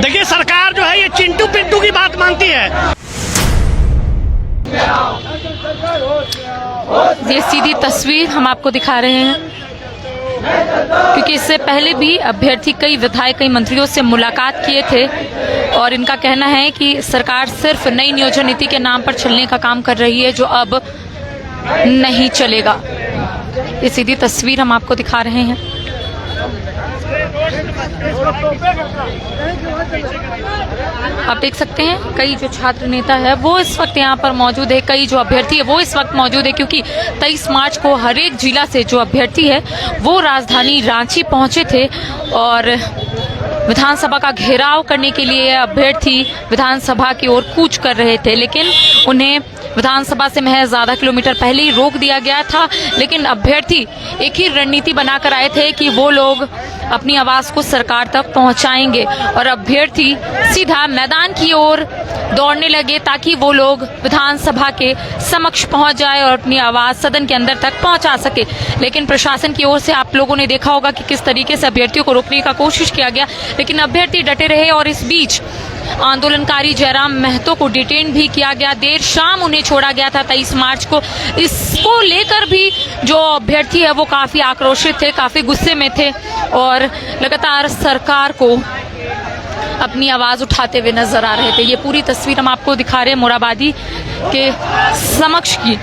देखिए सरकार जो है ये चिंटू पिंटू की बात मानती है। ये सीधी तस्वीर हम आपको दिखा रहे हैं क्योंकि इससे पहले भी अभ्यर्थी कई विधायक कई मंत्रियों से मुलाकात किए थे और इनका कहना है कि सरकार सिर्फ नई नियोजन नीति के नाम पर चलने का काम कर रही है जो अब नहीं चलेगा। ये सीधी तस्वीर हम आपको दिखा रहे हैं। आप देख सकते हैं कई जो छात्र नेता है वो इस वक्त यहाँ पर मौजूद है, कई जो अभ्यर्थी है वो इस वक्त मौजूद है क्योंकि 23 मार्च को हर एक जिला से जो अभ्यर्थी है वो राजधानी रांची पहुंचे थे और विधानसभा का घेराव करने के लिए अभ्यर्थी विधानसभा की ओर कूच कर रहे थे, लेकिन उन्हें विधानसभा से महज आधा किलोमीटर पहले ही रोक दिया गया था। लेकिन अभ्यर्थी एक ही रणनीति बनाकर आए थे कि वो लोग अपनी आवाज को सरकार तक पहुंचाएंगे और अभ्यर्थी सीधा मैदान की ओर दौड़ने लगे ताकि वो लोग विधानसभा के समक्ष पहुंच जाए और अपनी आवाज सदन के अंदर तक पहुंचा सके। लेकिन प्रशासन की ओर से आप लोगों ने देखा होगा कि किस तरीके से अभ्यर्थियों को रोकने का कोशिश किया गया, लेकिन अभ्यर्थी डटे रहे और इस बीच आंदोलनकारी जयराम महतो को डिटेन भी किया गया। देर शाम उन्हें छोड़ा गया था 23 मार्च को। इसको लेकर भी जो अभ्यर्थी है वो काफी आक्रोशित थे, काफी गुस्से में थे और लगातार सरकार को अपनी आवाज उठाते हुए नजर आ रहे थे। ये पूरी तस्वीर हम आपको दिखा रहे हैं मोराबादी के समक्ष की।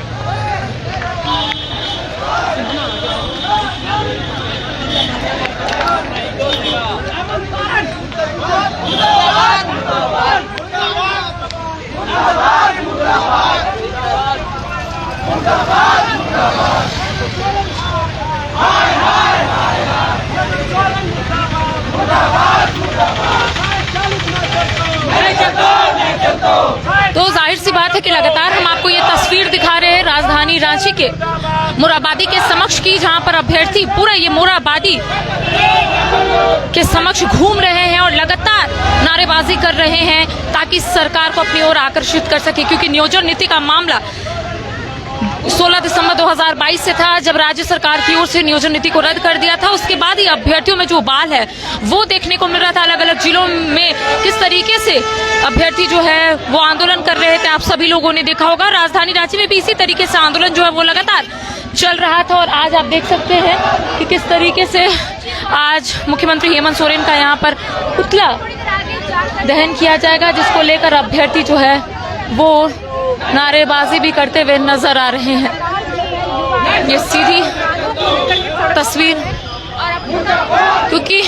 तो जाहिर सी बात है कि लगातार हम आपको ये तस्वीर दिखा रहे हैं राजधानी रांची के मोराबादी के समक्ष की, जहां पर अभ्यर्थी पूरा ये मोराबादी के समक्ष घूम रहे हैं और लगातार नारेबाजी कर रहे हैं ताकि सरकार को अपनी ओर आकर्षित कर सके, क्योंकि नियोजन नीति का मामला 16 दिसंबर 2022 से था जब राज्य सरकार की ओर से नियोजन नीति को रद्द कर दिया था। उसके बाद ही अभ्यर्थियों में जो उबाल है वो देखने को मिल रहा था। अलग अलग जिलों में किस तरीके से अभ्यर्थी जो है वो आंदोलन कर रहे थे, आप सभी लोगों ने देखा होगा। राजधानी रांची में भी इसी तरीके से आंदोलन जो है वो लगातार चल रहा था और आज आप देख सकते हैं कि किस तरीके से आज मुख्यमंत्री हेमंत सोरेन का यहाँ पर पुतला दहन किया जाएगा, जिसको लेकर अभ्यर्थी जो है वो नारेबाजी भी करते हुए नजर आ रहे हैं। ये सीधी तस्वीर, क्योंकि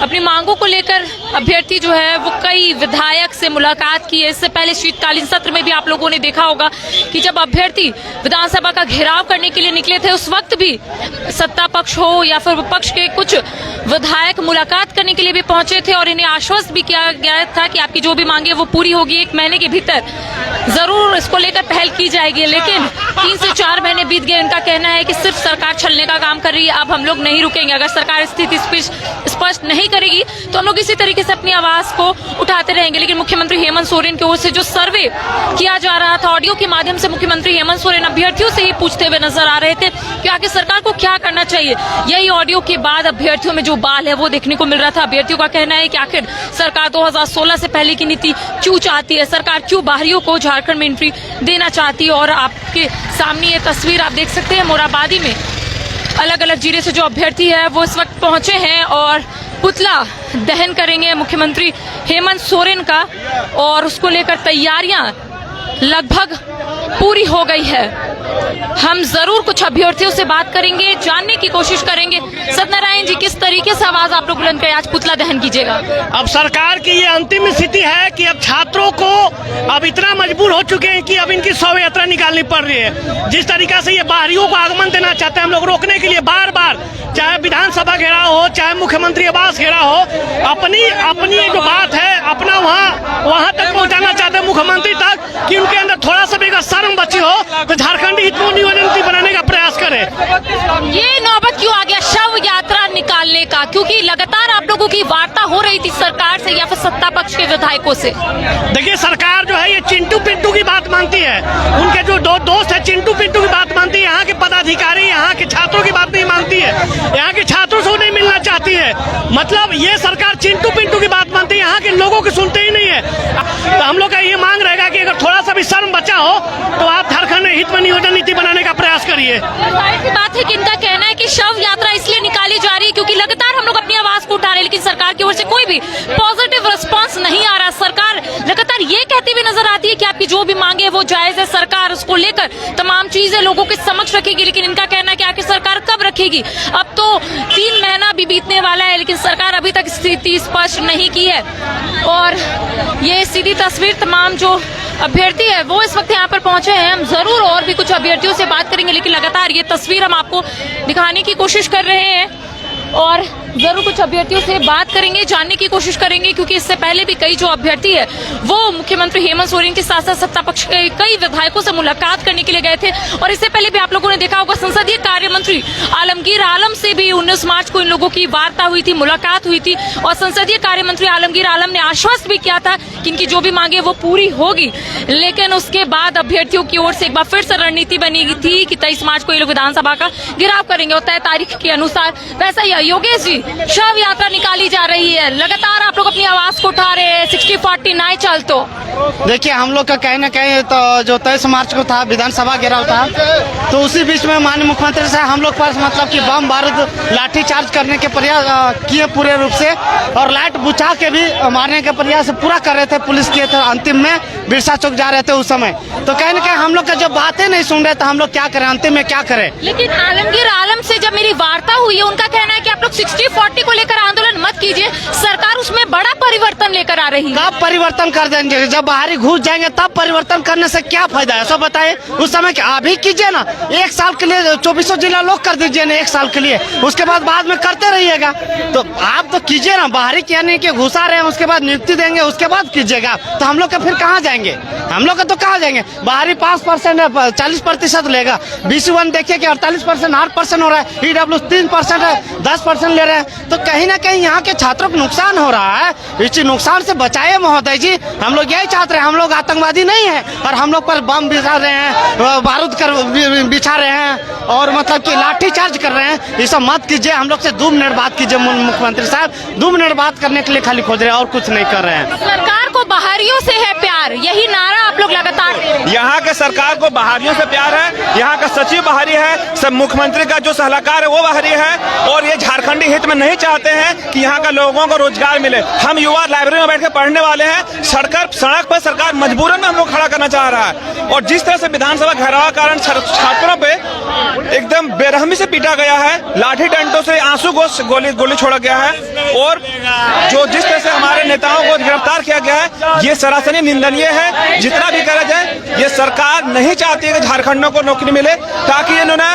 अपनी मांगों को लेकर अभ्यर्थी जो है वो कई विधायक से मुलाकात की है। इससे पहले शीतकालीन सत्र में भी आप लोगों ने देखा होगा कि जब अभ्यर्थी विधानसभा का घेराव करने के लिए निकले थे उस वक्त भी सत्ता पक्ष हो या फिर विपक्ष के कुछ विधायक मुलाकात करने के लिए भी पहुंचे थे और इन्हें आश्वस्त भी किया गया था कि आपकी जो भी मांगे वो पूरी होगी, 1 महीने के भीतर जरूर इसको लेकर पहल की जाएगी। लेकिन 3 से 4 महीने बीत गए। इनका कहना है कि सिर्फ सरकार छलने का काम कर रही है, अब हम लोग नहीं रुकेंगे। अगर सरकार स्थिति स्पष्ट नहीं करेगी तो हम लोग इसी तरीके से अपनी आवाज को उठाते रहेंगे। लेकिन मुख्यमंत्री हेमंत सोरेन की ओर से जो सर्वे किया जा रहा था ऑडियो के माध्यम से, मुख्यमंत्री हेमंत सोरेन अभ्यर्थियों से ही पूछते हुए नजर आ रहे थे कि आखिर सरकार को क्या करना चाहिए। यही ऑडियो के बाद अभ्यर्थियों में जो बाल है वो देखने को मिल रहा था। अभ्यर्थियों का कहना है कि आखिर सरकार 2016 से पहले की नीति क्यों चाहती है, सरकार क्यों बाहरियों को झारखंड में एंट्री देना चाहती है। और आपके सामने ये तस्वीर आप देख सकते हैं मोराबादी में अलग अलग जिले से जो अभ्यर्थी है वो इस वक्त पहुंचे हैं और पुतला दहन करेंगे मुख्यमंत्री हेमंत सोरेन का और उसको लेकर तैयारियां लगभग पूरी हो गई है। हम जरूर कुछ अभ्यर्थियों से बात करेंगे, जानने की कोशिश करेंगे। सत्यनारायण जी, किस तरीके से आवाज आप लोग बुलंद करें, आज पुतला दहन कीजिएगा? अब सरकार की ये अंतिम स्थिति है कि अब छात्रों को अब इतना मजबूर हो चुके हैं कि अब इनकी शव यात्रा निकालनी पड़ रही है। जिस तरीके से ये बाहरियों को आगमन देना चाहते हैं हम लोग रोकने के लिए बार बार, चाहे विधानसभा घेराव हो चाहे मुख्यमंत्री आवास घेराव हो, अपनी जो बात है अपना वहाँ तक पहुँचाना चाहते हैं मुख्यमंत्री तक कि उनके अंदर थोड़ा सा भी अगर शर्म बची हो तो झारखंडी हितों नियोजन नीति बनाने का प्रयास करे। ये नौबत क्यों आ गया शव यात्रा निकालने का? क्योंकि लगातार आप लोगों की वार्ता हो रही थी सरकार से या फिर सत्ता पक्ष के विधायकों से। देखिए सरकार जो है ये चिंटू पिंटू की बात मानती है, उनके जो दोस्त है चिंटू पिंटू की बात मानती है। यहाँ के पदाधिकारी यहाँ के छात्रों की बात नहीं मानते। मानती है, यहाँ के छात्रों से वो नहीं मिलना चाहती है। मतलब ये सरकार चिंटू पिंटू की बात मानती है, यहाँ के लोगों की सुनते ही नहीं है। तो हम लोग का ये मांग रहेगा कि अगर थोड़ा सा भी शर्म बचा हो तो आप झारखंड में हित में नियोजन नीति बनाने का प्रयास करिए। जाहिर सी बात है कि इनका कहना है कि शव यात्रा इसलिए निकाली जा रही है क्योंकि लगातार हम लोग अपनी आवाज को उठा रहे हैं, लेकिन सरकार की ओर से कोई भी पॉजिटिव रिस्पांस नहीं आ रहा। सरकार लगातार ये कहती हुई नजर आती है कि आपकी जो भी मांगे वो जायज है, सरकार उसको लेकर तमाम चीजें लोगों के समक्ष रखेगी, लेकिन इनका कहना है कि आखिर सरकार कब रखेगी। अब तो 3 महीना भी बीतने वाला है, लेकिन सरकार अभी तक स्थिति स्पष्ट नहीं की है। और ये सीधी तस्वीर तमाम जो अभ्यर्थी है वो इस वक्त यहाँ पर पहुंचे हैं। हम जरूर और भी कुछ अभ्यर्थियों से बात करेंगे, लेकिन लगातार ये तस्वीर हम आपको दिखाने की कोशिश कर रहे हैं और जरूर कुछ अभ्यर्थियों से बात करेंगे, जानने की कोशिश करेंगे, क्योंकि इससे पहले भी कई जो अभ्यर्थी है वो मुख्यमंत्री हेमंत सोरेन के साथ साथ सत्ता पक्ष के कई विधायकों से मुलाकात करने के लिए गए थे। और इससे पहले भी आप लोगों ने देखा होगा संसदीय कार्य मंत्री आलमगीर आलम से भी 19 मार्च को इन लोगों की वार्ता हुई थी, मुलाकात हुई थी। और संसदीय कार्य मंत्री आलमगीर आलम ने आश्वस्त भी किया था कि इनकी जो भी मांगे वो पूरी होगी। लेकिन उसके बाद अभ्यर्थियों की ओर से एक बार फिर से रणनीति बनी थी कि 23 मार्च को ये लोग विधानसभा का घेराव करेंगे और तय तारीख के अनुसार वैसा ही योगेश जी शव यात्रा निकाली जा रही है। लगातार आप लोग अपनी आवाज को उठा रहे हैं, 60-40 नहीं चल तो देखिए हम लोग का कहीं ना कहीं तो जो 23 मार्च को था विधानसभा घेराव था, तो उसी बीच में माननीय मुख्यमंत्री से हम लोग पर मतलब कि बम बारूद लाठी चार्ज करने के प्रयास किए पूरे रूप से, और लाइट बुझा के भी मारने के प्रयास पूरा कर रहे थे, पुलिस किए थे। अंतिम में बिरसा चौक जा रहे थे उस समय, तो कहीं ना कहीं हम लोग का जब बातें नहीं सुन रहे तो हम लोग क्या करें, अंतिम में क्या करें। लेकिन आलमगीर आलम से जब मेरी वार्ता हुई है, उनका कहना है कि आप लोग 60-40 को लेकर आंदोलन मत कीजिए, सरकार उसमें बड़ा परिवर्तन लेकर आ रही है। कब परिवर्तन कर देंगे, जब बाहरी घुस जाएंगे तब परिवर्तन करने से क्या फायदा है, सब बताइए। उस समय अभी कीजिए ना, 1 साल के लिए 2400 जिला लोग कर दीजिए ना 1 साल के लिए, उसके बाद में करते रहिएगा। तो आप तो कीजिए ना, बाहरी क्या नहीं कि घुसा रहे हैं, उसके बाद नियुक्ति देंगे, उसके बाद कीजिएगा। तो हम लोग का फिर कहाँ जाएंगे, हम लोग का तो कहाँ जाएंगे। बाहरी 5% है, 40% लेगा। BC1 देखिए कि 48% 8% हो रहा है, EW 3% है, 10% ले रहे हैं। तो कहीं ना कहीं यहाँ के छात्रों को नुकसान हो रहा है। इस नुकसान से बचाए महोदय जी, हम लोग यही चाहते हैं। हम लोग आतंकवादी नहीं है और हम लोग पर बम बिछा रहे हैं, बारूद कर बिछा रहे हैं और मतलब कि लाठी चार्ज कर रहे हैं। ये सब मत कीजिए, हम लोग से 2 मिनट बात कीजिए। मुख्यमंत्री साहब 2 मिनट बात करने के लिए खाली खोज रहे हैं और कुछ नहीं कर रहे हैं। सरकार को बाहरियों से है प्यार, यही नारा आप लोग लगातार। यहाँ के सरकार को बाहरियों से प्यार है, यहाँ का सचिव बाहरी है, सब मुख्यमंत्री का जो सलाहकार है वो बाहरी है, और ये झारखंडी हित में नहीं चाहते हैं कि यहाँ का लोगों को रोजगार मिले। हम युवा लाइब्रेरी में बैठ के पढ़ने वाले हैं, सड़क पर सरकार मजबूरन हम लोग खड़ा करना चाह रहा है। और जिस तरह से विधानसभा घेराव कारण छात्रों पे एकदम बेरहमी से पीटा गया है, लाठी डंडों से आंसू गोली छोड़ा गया है, और जो जिस तरह से हमारे नेताओं को गिरफ्तार किया गया है, ये सरासर निंदनीय है। जितना भी करा जाए, ये सरकार नहीं चाहती है कि झारखंडों को नौकरी मिले, ताकि इन्होंने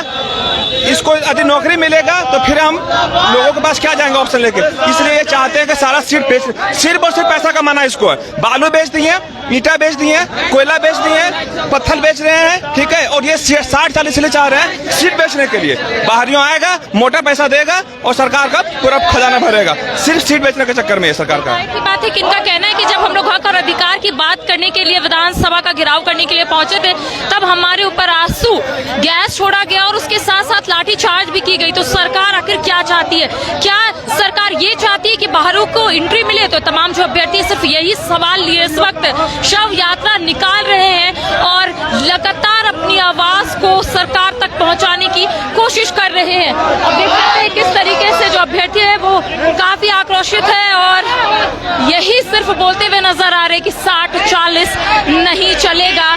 इसको यदि नौकरी मिलेगा तो फिर हम लोगों के पास क्या जाएंगे ऑप्शन लेके। इसलिए ये चाहते हैं कि सारा सिर्फ और सिर्फ पैसा कमाना इसको है। बालू बेच दिए, ईटा बेच दिए, कोयला बेच दिए, पत्थर बेच रहे हैं, ठीक है। और ये 60-40 इसलिए चाह रहे हैं सिर्फ बेचने के लिए। बाहरियों आएगा, मोटा पैसा देगा और सरकार का पूरा खजाना भरेगा, सिर्फ सीट बेचने के चक्कर में। ये सरकार का बात है कि इनका कहना है कि जब हम लोग हक और अधिकार की बात करने के लिए विधानसभा का घेराव करने के लिए पहुंचे थे, तब हमारे ऊपर आंसू गैस छोड़ा गया और उसके साथ साथ लाठी चार्ज भी की गई। तो सरकार आखिर क्या चाहती है? क्या सरकार ये चाहती है कि बाहरों को एंट्री मिले? तो तमाम जो अभ्यर्थी सिर्फ यही सवाल लिए इस वक्त शव यात्रा निकाल रहे हैं और लगातार अपनी आवाज को सरकार तक पहुंचाने की कोशिश कर रहे हैं। अब देख सकते हैं किस तरीके से जो अभ्यर्थी है वो काफी आक्रोशित है और यही सिर्फ बोलते हुए नजर आ रहे कि 60-40 नहीं चलेगा।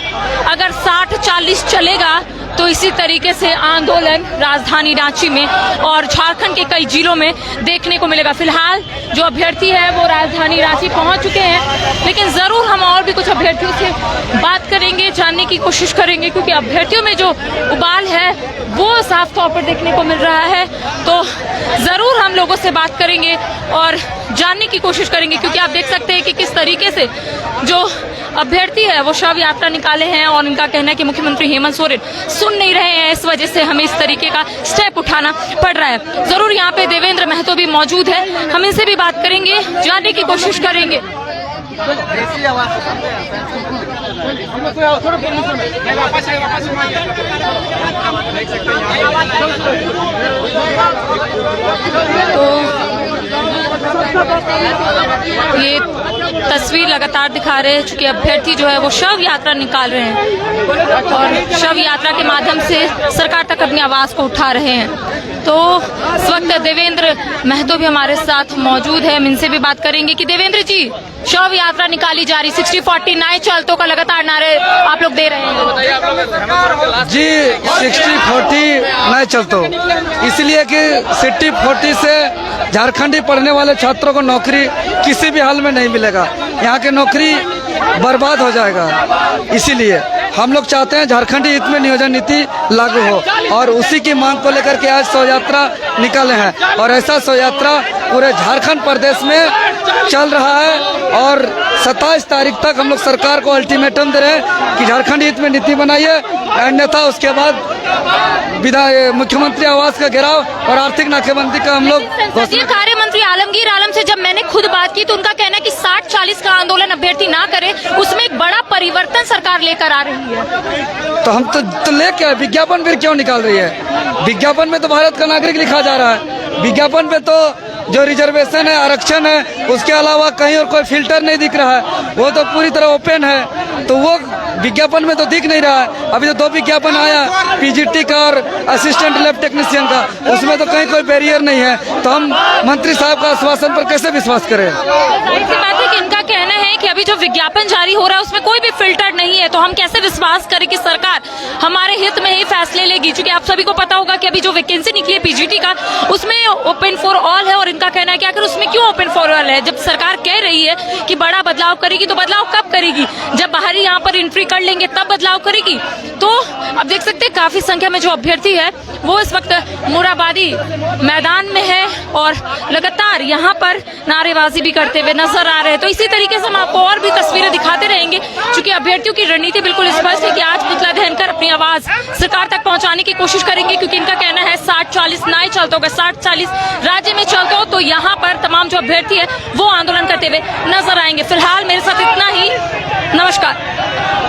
अगर 60-40 चलेगा तो इसी तरीके से आंदोलन राजधानी रांची में और झारखंड के कई जिलों में देखने को मिलेगा। फिलहाल जो अभ्यर्थी है वो राजधानी रांची पहुंच चुके हैं, लेकिन जरूर हम और भी कुछ अभ्यर्थियों से बात करेंगे, जानने की कोशिश करेंगे, क्योंकि अभ्यर्थियों में जो उबाल है वो साफ तौर पर देखने को मिल रहा है। तो जरूर हम लोगों से बात करेंगे और जानने की कोशिश करेंगे, क्योंकि आप देख सकते हैं कि किस तरीके से जो अभ्यर्थी है वो शव यात्रा निकाले हैं और इनका कहना है कि मुख्यमंत्री हेमंत सोरेन सुन नहीं रहे हैं, इस वजह से हमें इस तरीके का स्टेप उठाना पड़ रहा है। जरूर यहाँ पे देवेंद्र महतो भी मौजूद है, हम इनसे भी बात करेंगे, जानने की कोशिश करेंगे। ये तस्वीर लगातार दिखा रहे हैं, चूंकि अभ्यर्थी जो है वो शव यात्रा निकाल रहे हैं और शव यात्रा के माध्यम से सरकार तक अपनी आवाज को उठा रहे हैं। तो इस वक्त देवेंद्र महतो भी हमारे साथ मौजूद है, हम इनसे भी बात करेंगे कि देवेंद्र जी, शव यात्रा निकाली जा रही, 60-40 नए चलतों का लगातार नारे आप लोग दे रहे हैं जी। 60-40 नए चलतों, इसलिए कि 60-40 से झारखंडी पढ़ने वाले छात्रों को नौकरी किसी भी हाल में नहीं मिलेगा, यहाँ की नौकरी बर्बाद हो जाएगा। इसीलिए हम लोग चाहते हैं झारखंडी हित में नियोजन नीति लागू हो और उसी की मांग को लेकर के आज शव यात्रा निकाले हैं और ऐसा शव यात्रा पूरे झारखंड प्रदेश में चल रहा है और 27 तारीख तक हम लोग सरकार को अल्टीमेटम दे रहे हैं कि झारखंड हित में नीति बनाइए, अन्यथा उसके बाद मुख्यमंत्री आवास का घेराव और आर्थिक नाकेबंदी का हम लोग। संसदीय कार्य मंत्री आलमगीर आलम से जब मैंने खुद बात की तो उनका कहना है कि 60-40 का आंदोलन अभ्यर्थी ना करे, उसमें एक बड़ा परिवर्तन सरकार लेकर आ रही है। तो हम तो लेके आए, विज्ञापन फिर क्यों निकाल रही है? विज्ञापन में तो भारत का नागरिक लिखा जा रहा है, विज्ञापन में तो जो रिजर्वेशन है, आरक्षण है, उसके अलावा कहीं और कोई फिल्टर नहीं दिख रहा है, वो तो पूरी तरह ओपन है, तो वो विज्ञापन में तो दिख नहीं रहा है। अभी तो 2 विज्ञापन आया, पीजीटी का और असिस्टेंट लैब टेक्नीशियन का, उसमें तो कहीं कोई बैरियर नहीं है, तो हम मंत्री साहब का आश्वासन पर कैसे विश्वास करें? जाहिर सी बात है कि इनका कहना है कि अभी जो विज्ञापन जारी हो रहा है उसमें कोई भी फिल्टर नहीं है, तो हम कैसे विश्वास करें कि सरकार हमारे हित में ही फैसले लेगी, क्योंकि आप सभी को पता होगा कि अभी जो वैकेंसी निकली है पीजीटी का, उसमें ओपन फॉर ऑल है और इनका कहना है कि आखिर उसमें क्यों ओपन फॉर ऑल है? जब सरकार कह रही है कि बड़ा बदलाव करेगी, तो बदलाव कब करेगी? जब बाहरी यहाँ पर एंट्री कर लेंगे तब बदलाव करेगी। तो अब देख सकते हैं काफी संख्या में जो अभ्यर्थी है वो इस वक्त मोराबादी मैदान में है और लगातार यहाँ पर नारेबाजी भी करते हुए नजर आ रहे हैं। तो इसी तरीके से हम आपको और भी तस्वीरें दिखाते रहेंगे, क्योंकि अभ्यर्थियों की रणनीति बिल्कुल स्पष्ट है कि आज पुतला दहन कर अपनी आवाज सरकार तक पहुंचाने की कोशिश करेंगे, क्योंकि इनका कहना है 60-40 नए चलतों का 60-40 राज्य में चलते हो, तो यहाँ पर तमाम जो अभ्यर्थी है वो आंदोलन करते हुए नजर आएंगे। फिलहाल मेरे साथ इतना ही, नमस्कार।